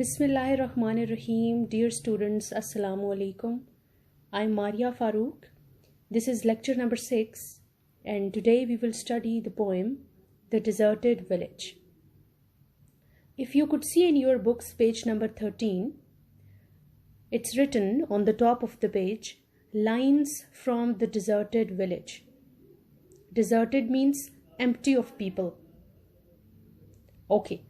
Bismillahirrahmanirrahim. Dear students, Assalamu alaikum. I'm Maria Farooq. This is lecture number 6, and today we will study the poem The Deserted Village. If you could see in your books page number 13, it's written on the top of the page, lines from the deserted village. Deserted means empty of people. Okay.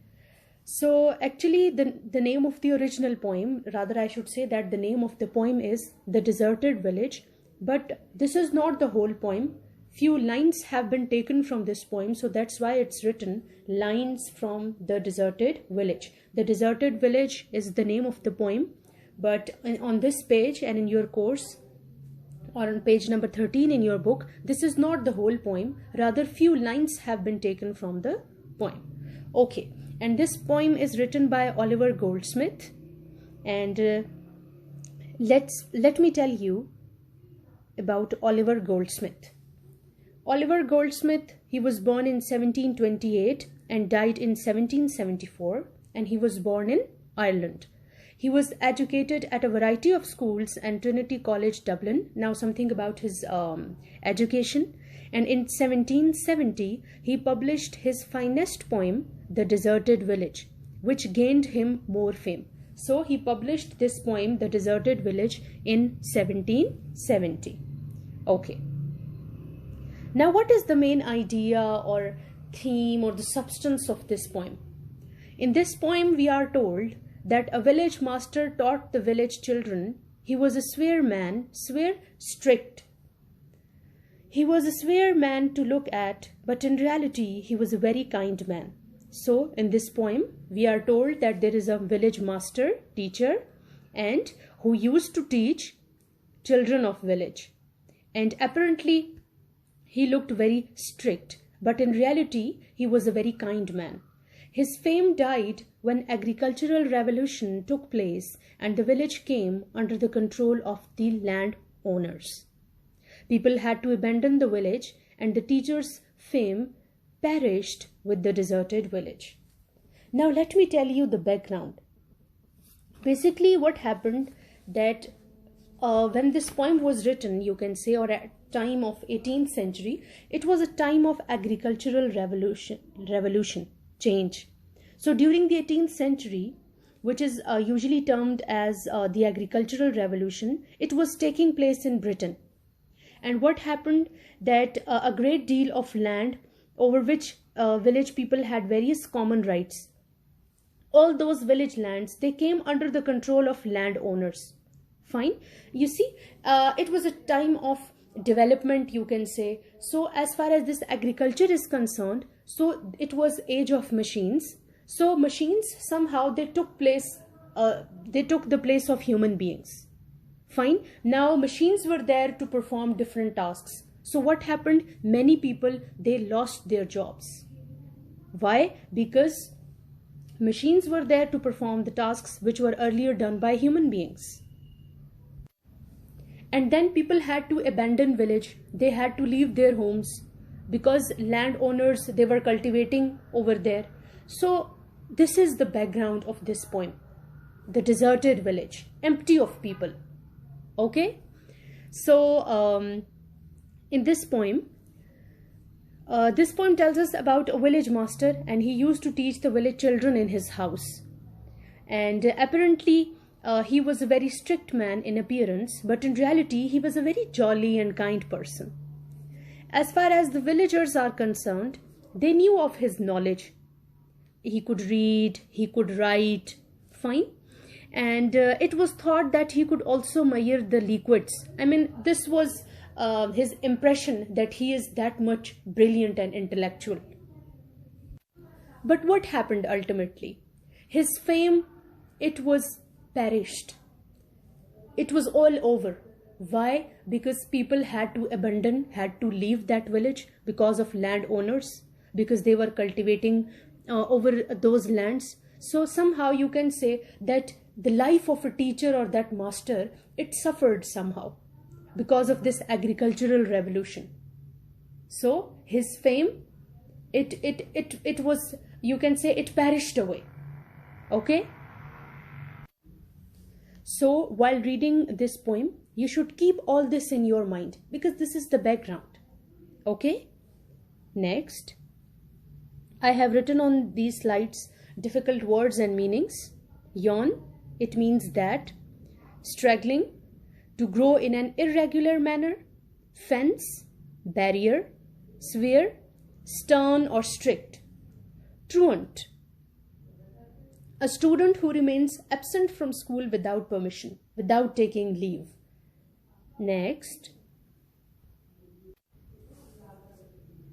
So actually the name of the original poem, rather I should say that the name of the poem is The Deserted Village, but this is not the whole poem. Few lines have been taken from this poem, so that's why it's written lines from the deserted village. The Deserted Village is the name of the poem, but on this page and in your course or on page number 13 in your book, this is not the whole poem, rather few lines have been taken from the poem. Okay. And this poem is written by Oliver Goldsmith, and let me tell you about Oliver Goldsmith. Oliver Goldsmith, he was born in 1728 and died in 1774, and he was born in Ireland. He was educated at a variety of schools and Trinity College, Dublin. Now something about his education. And in 1770, he published his finest poem, The Deserted Village, which gained him more fame. So he published this poem, The Deserted Village, in 1770. Okay. Now what is the main idea or theme or the substance of this poem? In this poem, we are told that a village master taught the village children. He was a severe man, strict. He was a severe man to look at, but in reality, he was a very kind man. So, in this poem, we are told that there is a village master, teacher, and who used to teach children of village. And apparently, he looked very strict, but in reality, he was a very kind man. His fame died when agricultural revolution took place and the village came under the control of the landowners. People had to abandon the village, and the teacher's fame perished with the deserted village. Now let me tell you the background. Basically what happened that when this poem was written, you can say, or at time of 18th century, it was a time of agricultural revolution, change. So during the 18th century, which is usually termed as the agricultural revolution, it was taking place in Britain. And what happened that a great deal of land over which village people had various common rights, all those village lands, they came under the control of landowners. Fine. You see, it was a time of development, you can say. So as far as this agriculture is concerned, so it was age of machines. So machines somehow they took the place of human beings. Fine. Now machines were there to perform different tasks. So what happened? Many people, they lost their jobs. Why? Because machines were there to perform the tasks which were earlier done by human beings. And then people had to abandon village. They had to leave their homes because landowners, they were cultivating over there. So this is the background of this poem. The deserted village, empty of people. Okay, so in this poem tells us about a village master, and he used to teach the village children in his house. And apparently he was a very strict man in appearance, but in reality he was a very jolly and kind person. As far as the villagers are concerned, they knew of his knowledge. He could read, he could write, fine. And it was thought that he could also measure the liquids. I mean, this was his impression that he is that much brilliant and intellectual. But what happened ultimately? His fame, it was perished. It was all over. Why? Because people had to abandon, had to leave that village because of landowners, because they were cultivating over those lands. So somehow you can say that the life of a teacher or that master, it suffered somehow because of this agricultural revolution. So his fame, it was, you can say, it perished away. Okay. So while reading this poem, you should keep all this in your mind because this is the background. Okay, next I have written on these slides difficult words and meanings. Yawn, it means that. Straggling, to grow in an irregular manner. Fence, barrier. Sphere, stern or strict. Truant, a student who remains absent from school without permission, without taking leave. Next,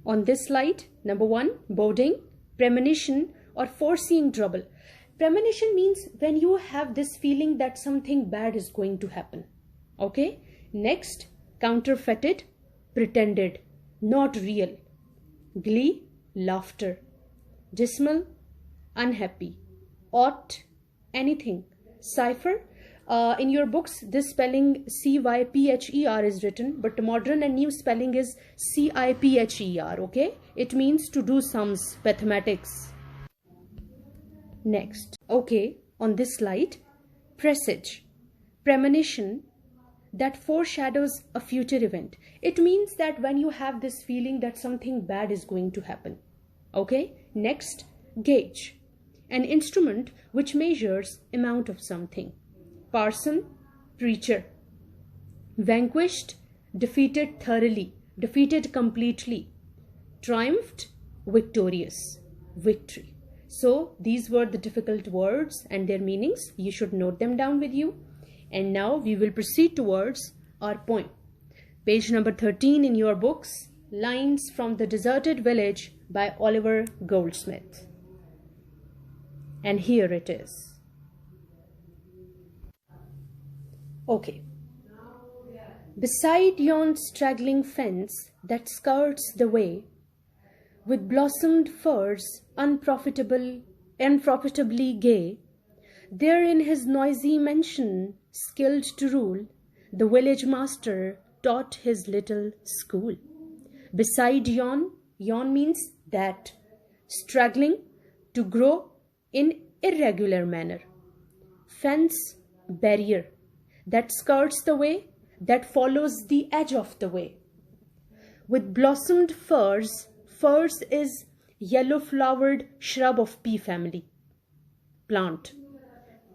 on this slide, number 1, boding, premonition or foreseeing trouble. Premonition means when you have this feeling that something bad is going to happen. Okay, next, counterfeited, pretended, not real. Glee, laughter. Dismal, unhappy. Ought, anything. Cipher, in your books this spelling CYPHER is written, but modern and new spelling is CIPHER. Okay, it means to do sums, mathematics. Next, okay, on this slide, presage, premonition that foreshadows a future event. It means that when you have this feeling that something bad is going to happen. Okay, next, gauge, an instrument which measures amount of something. Parson, preacher. Vanquished, defeated thoroughly, defeated completely. Triumphed, victorious, victory. So these were the difficult words and their meanings. You should note them down with you. And now we will proceed towards our poem. Page number 13 in your books, Lines from the Deserted Village by Oliver Goldsmith. And here it is. Okay. Beside yon straggling fence that skirts the way, with blossomed firs unprofitably gay, there in his noisy mansion, skilled to rule, the village master taught his little school. Beside yon, yawn means that. Straggling, to grow in irregular manner. Fence, barrier, that skirts the way, that follows the edge of the way. With blossomed firs, firs is yellow flowered shrub of pea family. Plant.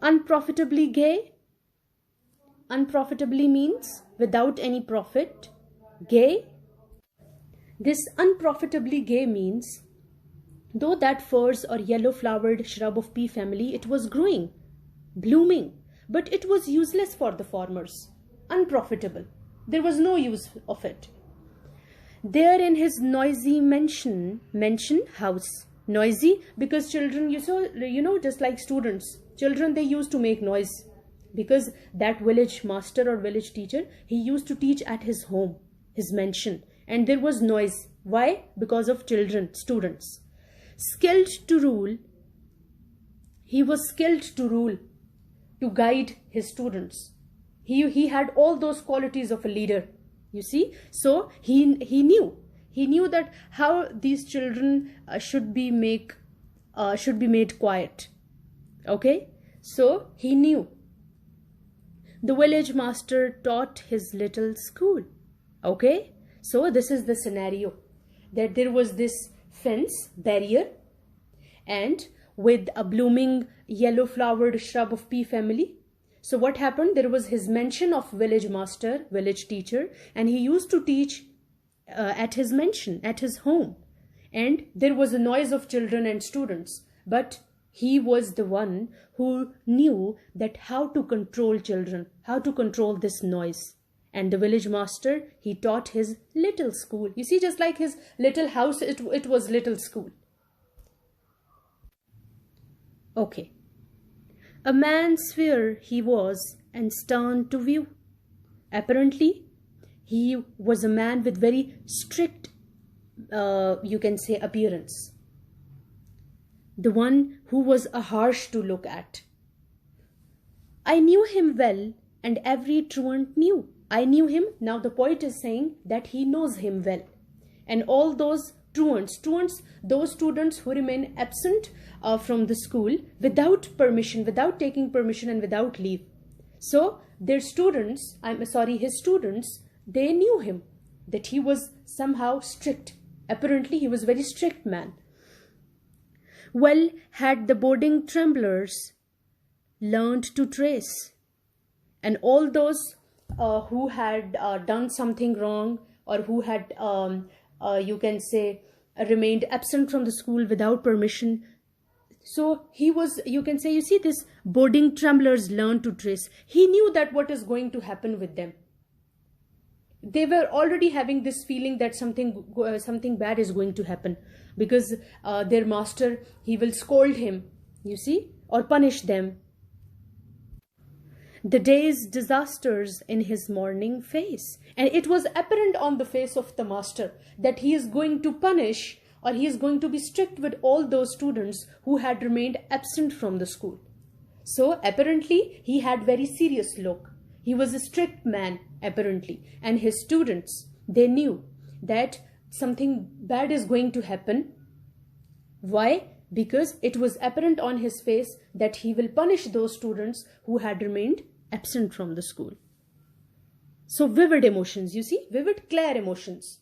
Unprofitably gay, unprofitably means without any profit. Gay, this unprofitably gay means though that firs or yellow flowered shrub of pea family, it was growing, blooming, but it was useless for the farmers, unprofitable. There was no use of it. There in his noisy mansion, house, noisy because children, just like students, children, they used to make noise because that village master or village teacher, he used to teach at his home, his mansion, and there was noise. Why? Because of children, students. Skilled to rule, he was skilled to rule, to guide his students. He had all those qualities of a leader, you see. So he knew that how these children should be made quiet. Okay, so he knew. The village master taught his little school. Okay, so this is the scenario, that there was this fence, barrier, and with a blooming yellow flowered shrub of pea family. So what happened? There was his mansion of village master, village teacher, and he used to teach at his mansion, at his home. And there was a noise of children and students, but he was the one who knew that how to control children, how to control this noise. And the village master, he taught his little school. You see, just like his little house, it was little school. Okay. A man sphere he was, and stern to view. Apparently, he was a man with very strict, you can say, appearance. The one who was a harsh to look at. I knew him well, and every truant knew. I knew him. Now the poet is saying that he knows him well. And all those truants, those students who remain absent from the school without permission, without taking permission and without leave. So their students, his students, they knew him, that he was somehow strict. Apparently he was a very strict man. Well had the boarding tremblers learned to trace, and all those who had done something wrong, or who had you can say remained absent from the school without permission. So he was, you can say, you see, this boarding tremblers learned to trace. He knew that what is going to happen with them. They were already having this feeling that something bad is going to happen, because their master, he will scold him, you see, or punish them. The day's disasters in his morning face. And it was apparent on the face of the master that he is going to punish, or he is going to be strict with all those students who had remained absent from the school. So apparently he had very serious look. He was a strict man, apparently. And his students, they knew that something bad is going to happen. Why? Because it was apparent on his face that he will punish those students who had remained absent from the school. So vivid emotions, you see, vivid, clear emotions.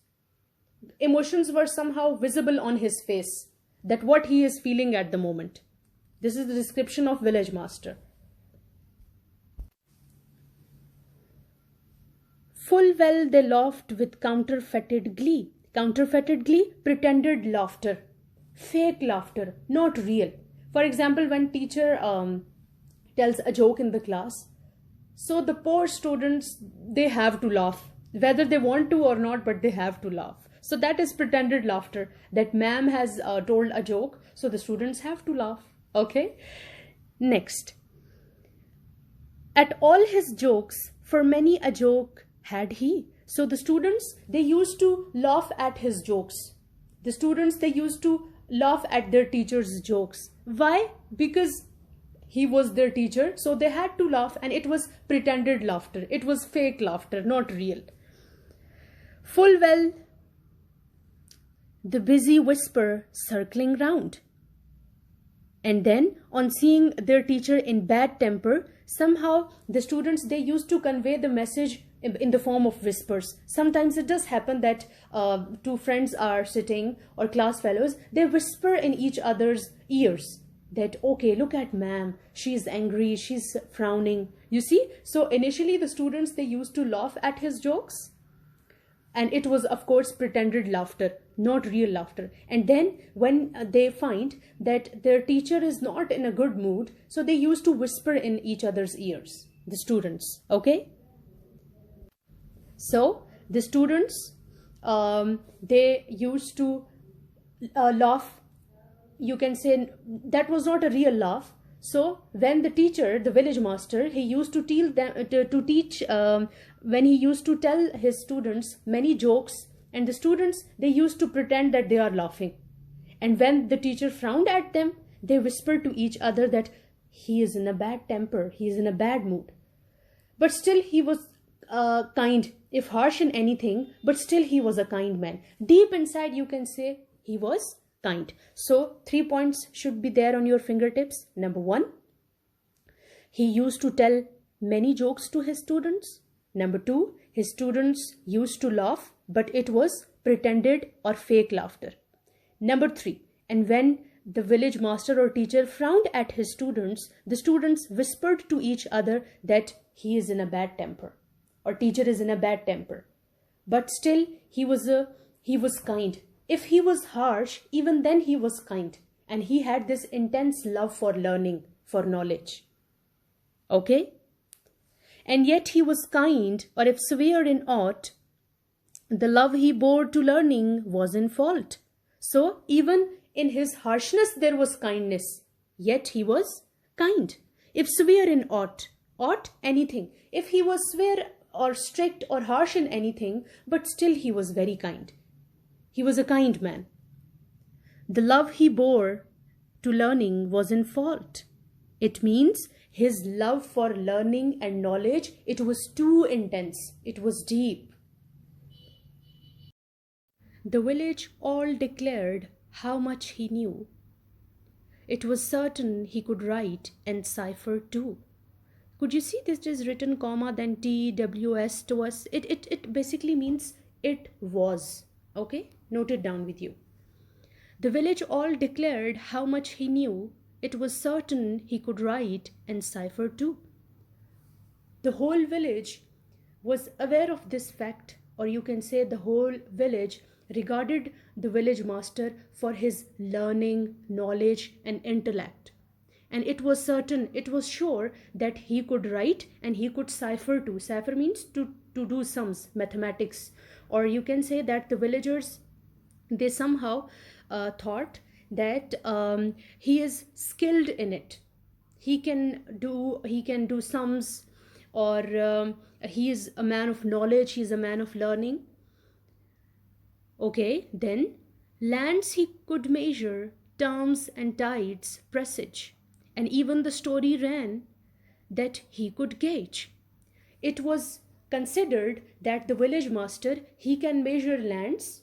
Emotions were somehow visible on his face, that what he is feeling at the moment. This is the description of village master. Full well they laughed with counterfeited glee. Counterfeited glee, pretended laughter, fake laughter, not real. For example, when teacher tells a joke in the class, so the poor students, they have to laugh, whether they want to or not, but they have to laugh. So that is pretended laughter, that ma'am has told a joke, so the students have to laugh. Okay. Next. At all his jokes, for many a joke had he. So the students, they used to laugh at his jokes. The students, they used to laugh at their teacher's jokes. Why? Because he was their teacher, so they had to laugh, and it was pretended laughter. It was fake laughter, not real. Full well the busy whisper circling round. And then, on seeing their teacher in bad temper, somehow the students, they used to convey the message in the form of whispers. Sometimes it does happen that two friends are sitting, or class fellows, they whisper in each other's ears that, okay, look at ma'am, she's angry, she's frowning. You see? So initially the students, they used to laugh at his jokes. And it was, of course, pretended laughter, not real laughter. And then when they find that their teacher is not in a good mood, so they used to whisper in each other's ears, the students. Okay? So the students, they used to laugh. You can say that was not a real laugh. So when the teacher, the village master, he used to teach when he used to tell his students many jokes, and the students, they used to pretend that they are laughing. And when the teacher frowned at them, they whispered to each other that he is in a bad temper, he is in a bad mood. But still he was kind, if harsh in anything, but still he was a kind man. Deep inside, you can say he was kind. So 3 points should be there on your fingertips. Number 1, he used to tell many jokes to his students. Number 2, his students used to laugh, but it was pretended or fake laughter. Number 3, and when the village master or teacher frowned at his students, the students whispered to each other that he is in a bad temper, or teacher is in a bad temper. But still he was kind. If he was harsh, even then he was kind. And he had this intense love for learning, for knowledge. Okay? And yet he was kind, or if severe in aught, the love he bore to learning was in fault. So even in his harshness there was kindness, yet he was kind. If severe in aught, anything. If he was severe or strict or harsh in anything, but still he was very kind. He was a kind man. The love he bore to learning was in fault. It means his love for learning and knowledge, it was too intense. It was deep. The village all declared how much he knew. It was certain he could write and cipher too. Could you see this is written comma, then T, W, S, to us? It basically means it was. Okay, note it down with you. The village all declared how much he knew. It was certain he could write and cipher too. The whole village was aware of this fact, or you can say the whole village regarded the village master for his learning, knowledge, and intellect. And it was certain, it was sure that he could write and he could cipher too. Cipher means to do sums, mathematics. Or you can say that the villagers, they somehow thought that he is skilled in it. He can do sums, or he is a man of knowledge, he is a man of learning. Okay, then lands he could measure, terms and tides presage, and even the story ran that he could gauge. It was considered that the village master, he can measure lands.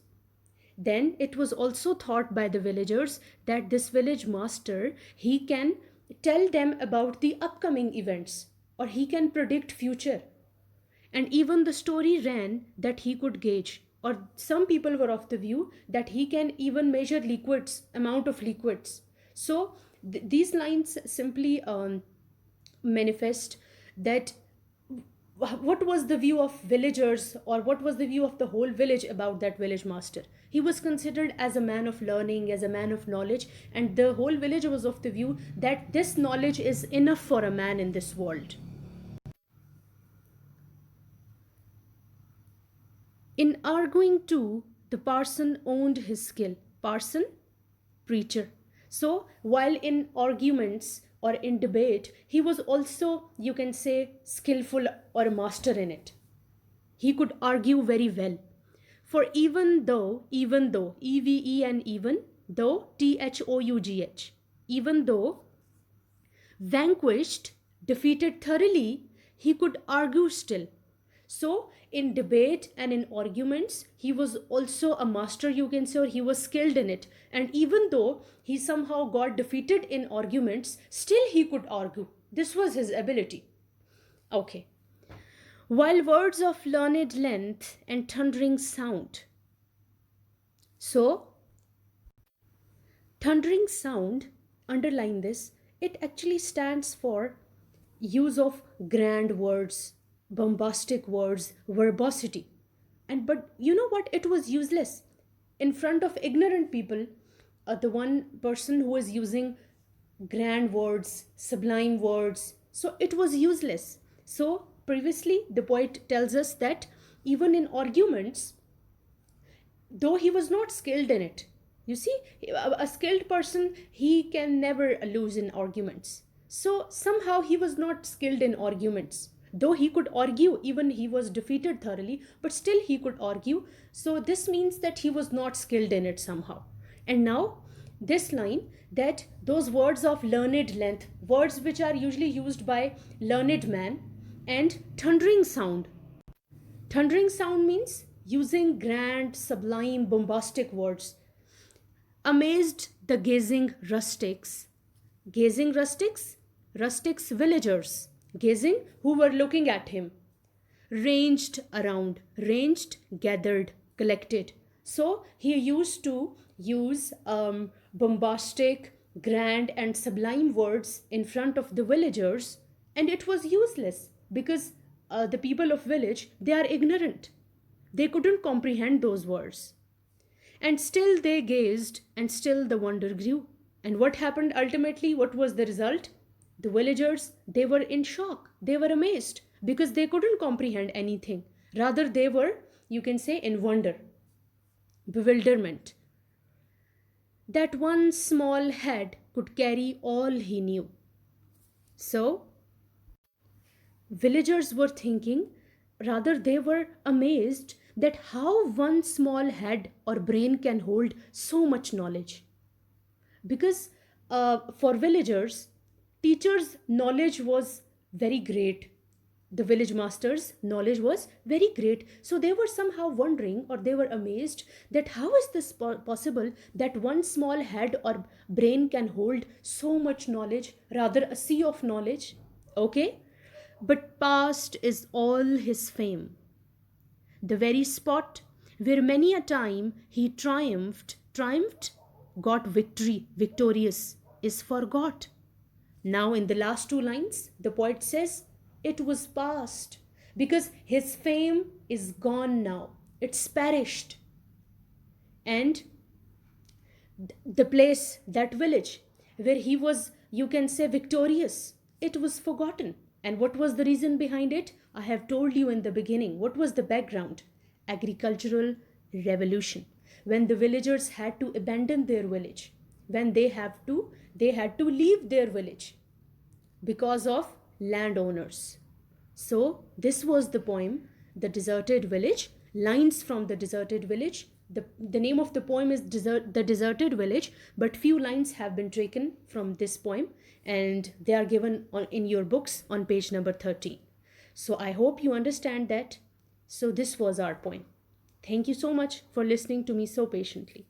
Then it was also thought by the villagers that this village master, he can tell them about the upcoming events, or he can predict future. And even the story ran that he could gauge, or some people were of the view that he can even measure liquids, amount of liquids. So these lines simply manifest that what was the view of villagers, or what was the view of the whole village about that village master. He was considered as a man of learning, as a man of knowledge, and the whole village was of the view that this knowledge is enough for a man in this world. In arguing too, the parson owned his skill. Parson, preacher. So while in arguments or in debate, he was also, you can say, skillful or a master in it. He could argue very well. For even though, E-V-E and even, though, T-H-O-U-G-H, even though vanquished, defeated thoroughly, he could argue still. So in debate and in arguments, he was also a master, you can say, or he was skilled in it. And even though he somehow got defeated in arguments, still he could argue. This was his ability. Okay. While words of learned length and thundering sound. So, thundering sound, underline this, it actually stands for use of grand words, bombastic words, verbosity. But you know what? It was useless. In front of ignorant people, the one person who was using grand words, sublime words, so it was useless. So previously, the poet tells us that even in arguments, though he was not skilled in it, you see, a skilled person, he can never lose in arguments. So somehow he was not skilled in arguments. Though he could argue, even he was defeated thoroughly, but still he could argue. So this means that he was not skilled in it somehow. And now this line, that those words of learned length, words which are usually used by learned man, and thundering sound. Thundering sound means using grand, sublime, bombastic words. Amazed the gazing rustics. Gazing rustics? Rustics, villagers. Gazing, who were looking at him. Ranged around. Ranged, gathered, collected. So he used to use bombastic, grand and sublime words in front of the villagers, and it was useless because the people of village, they are ignorant. They couldn't comprehend those words. And still they gazed, and still the wonder grew. And what happened ultimately? What was the result? The villagers, they were in shock. They were amazed because they couldn't comprehend anything. Rather, they were, you can say, in wonder, bewilderment. That one small head could carry all he knew. So, villagers were thinking, rather they were amazed that how one small head or brain can hold so much knowledge. Because for villagers, teachers' knowledge was very great. The village master's knowledge was very great. So they were somehow wondering, or they were amazed, that how is this possible that one small head or brain can hold so much knowledge, rather a sea of knowledge. Okay. but past is all his fame. The very spot where many a time he triumphed, got victory, victorious, is forgot. Now, in the last two lines, the poet says, it was past, because his fame is gone now, it's perished. And the place, that village where he was, you can say, victorious, it was forgotten. And what was the reason behind it? I have told you in the beginning. What was the background? Agricultural revolution. When the villagers had to abandon their village, when they had to leave their village because of landowners. So this was the poem, The Deserted Village. Lines from The Deserted Village. The name of the poem is The Deserted Village, but few lines have been taken from this poem, and they are given in your books on page number 30. So I hope you understand that. So this was our poem. Thank you so much for listening to me so patiently.